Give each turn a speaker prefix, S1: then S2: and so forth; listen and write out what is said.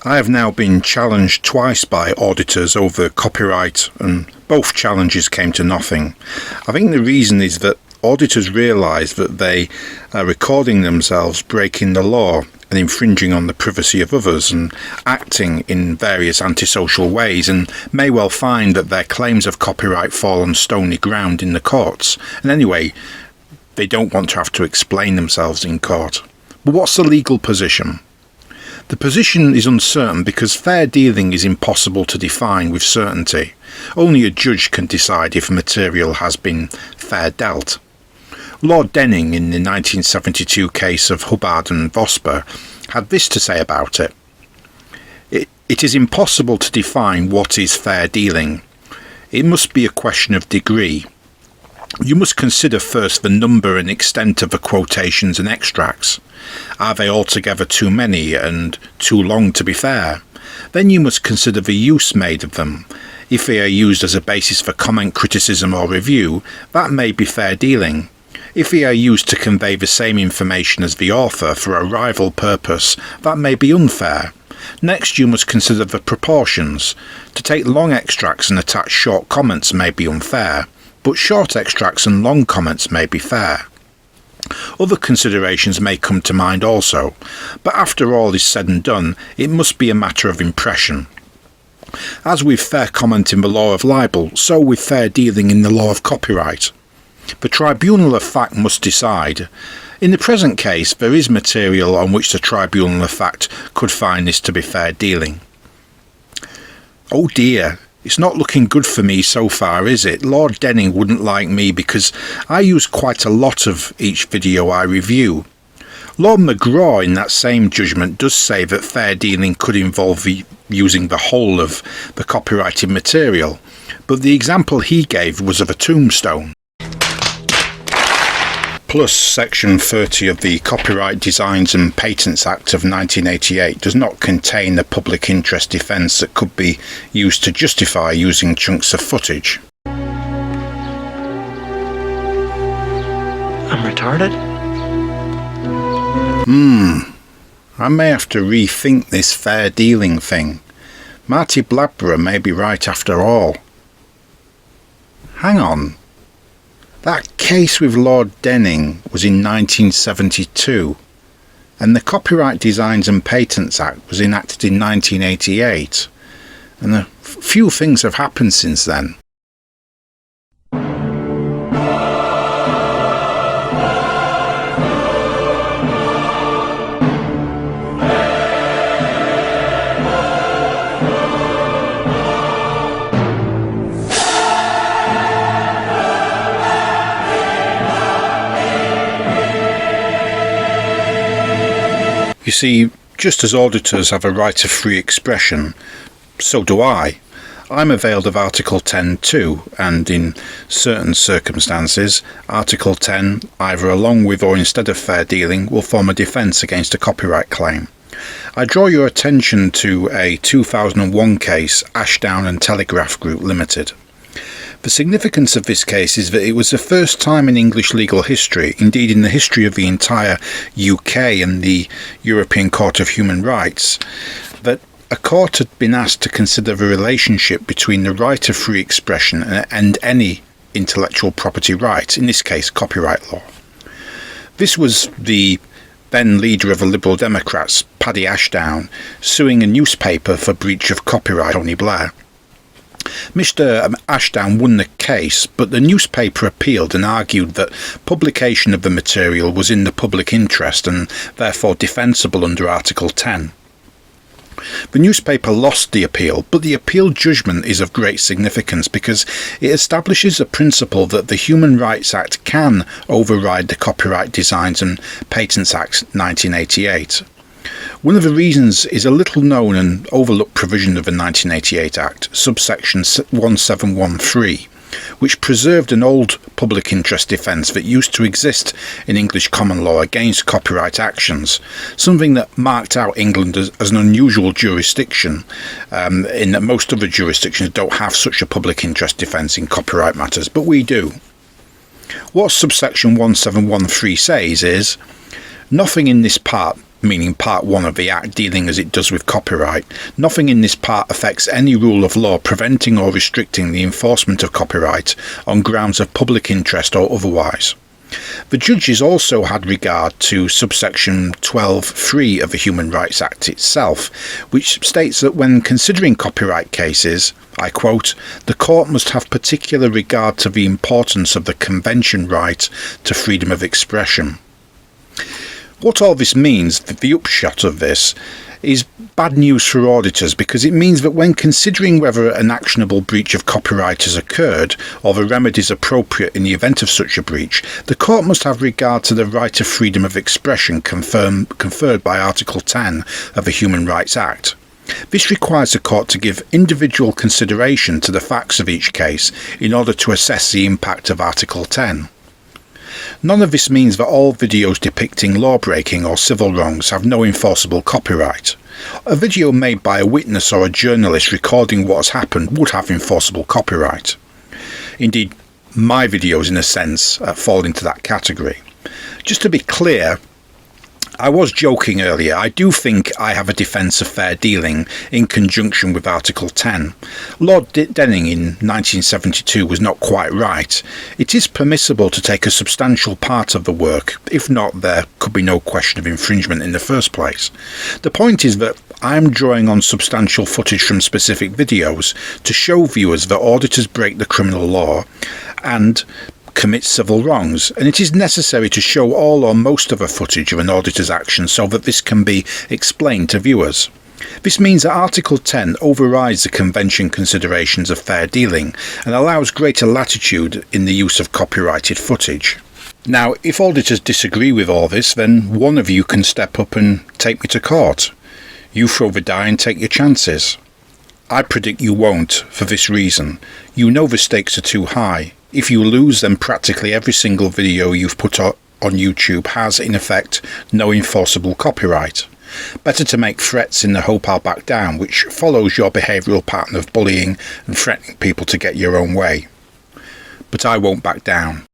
S1: I have now been challenged twice by auditors over copyright, and both challenges came to nothing. I think the reason is that auditors realise that they are recording themselves breaking the law and infringing on the privacy of others and acting in various antisocial ways, and may well find that their claims of copyright fall on stony ground in the courts. And anyway, they don't want to have to explain themselves in court. But what's the legal position? The position is uncertain because fair dealing is impossible to define with certainty. Only a judge can decide if material has been fair dealt. Lord Denning, in the 1972 case of Hubbard and Vosper, had this to say about it. It is impossible to define what is fair dealing. It must be a question of degree. You must consider first the number and extent of the quotations and extracts. Are they altogether too many and too long to be fair? Then you must consider the use made of them. If they are used as a basis for comment, criticism or review, that may be fair dealing. If they are used to convey the same information as the author for a rival purpose, that may be unfair. Next, you must consider the proportions. To take long extracts and attach short comments may be unfair, but short extracts and long comments may be fair. Other considerations may come to mind also, but after all is said and done, it must be a matter of impression. As with fair comment in the law of libel, so with fair dealing in the law of copyright. The tribunal of fact must decide. In the present case, there is material on which the tribunal of fact could find this to be fair dealing. Oh dear, it's not looking good for me so far, is it? Lord Denning wouldn't like me because I use quite a lot of each video I review. Lord McGraw in that same judgment does say that fair dealing could involve using the whole of the copyrighted material, but the example he gave was of a tombstone. Plus, Section 30 of the Copyright Designs and Patents Act of 1988 does not contain a public interest defence that could be used to justify using chunks of footage.
S2: I'm retarded?
S1: I may have to rethink this fair dealing thing. Marty Bladborough may be right after all. Hang on. That case with Lord Denning was in 1972, and the Copyright Designs and Patents Act was enacted in 1988, and a few things have happened since then. You see, just as auditors have a right of free expression, so do I. I'm availed of Article 10 too, and in certain circumstances, Article 10, either along with or instead of fair dealing, will form a defence against a copyright claim. I draw your attention to a 2001 case, Ashdown and Telegraph Group Limited. The significance of this case is that it was the first time in English legal history, indeed in the history of the entire UK and the European Court of Human Rights, that a court had been asked to consider the relationship between the right of free expression and any intellectual property right, in this case copyright law. This was the then leader of the Liberal Democrats, Paddy Ashdown, suing a newspaper for breach of copyright, Tony Blair. Mr. Ashdown won the case, but the newspaper appealed and argued that publication of the material was in the public interest and therefore defensible under Article 10. The newspaper lost the appeal, but the appeal judgment is of great significance because it establishes a principle that the Human Rights Act can override the Copyright Designs and Patents Act 1988. One of the reasons is a little known and overlooked provision of the 1988 Act, subsection 1713, which preserved an old public interest defence that used to exist in English common law against copyright actions, something that marked out England as an unusual jurisdiction, in that most other jurisdictions don't have such a public interest defence in copyright matters, but we do. What subsection 1713 says is, nothing in this part meaning part 1 of the Act dealing as it does with copyright, nothing in this part affects any rule of law preventing or restricting the enforcement of copyright on grounds of public interest or otherwise. The judges also had regard to subsection 12(3) of the Human Rights Act itself, which states that when considering copyright cases, I quote, "the court must have particular regard to the importance of the Convention right to freedom of expression." What all this means, the upshot of this, is bad news for auditors, because it means that when considering whether an actionable breach of copyright has occurred or the remedies appropriate in the event of such a breach, the court must have regard to the right of freedom of expression conferred by Article 10 of the Human Rights Act. This requires the court to give individual consideration to the facts of each case in order to assess the impact of Article 10. None of this means that all videos depicting law-breaking or civil wrongs have no enforceable copyright. A video made by a witness or a journalist recording what has happened would have enforceable copyright. Indeed, my videos, in a sense, fall into that category. Just to be clear, I was joking earlier. I do think I have a defence of fair dealing in conjunction with Article 10. Lord Denning in 1972 was not quite right. It is permissible to take a substantial part of the work. If not, there could be no question of infringement in the first place. The point is that I am drawing on substantial footage from specific videos to show viewers that auditors break the criminal law and commit civil wrongs, and it is necessary to show all or most of the footage of an auditor's action so that this can be explained to viewers. This means that Article 10 overrides the Convention considerations of fair dealing and allows greater latitude in the use of copyrighted footage. Now, if auditors disagree with all this, then one of you can step up and take me to court. You throw the die and take your chances. I predict you won't, for this reason. You know the stakes are too high. If you lose, then practically every single video you've put on YouTube has, in effect, no enforceable copyright. Better to make threats in the hope I'll back down, which follows your behavioural pattern of bullying and threatening people to get your own way. But I won't back down.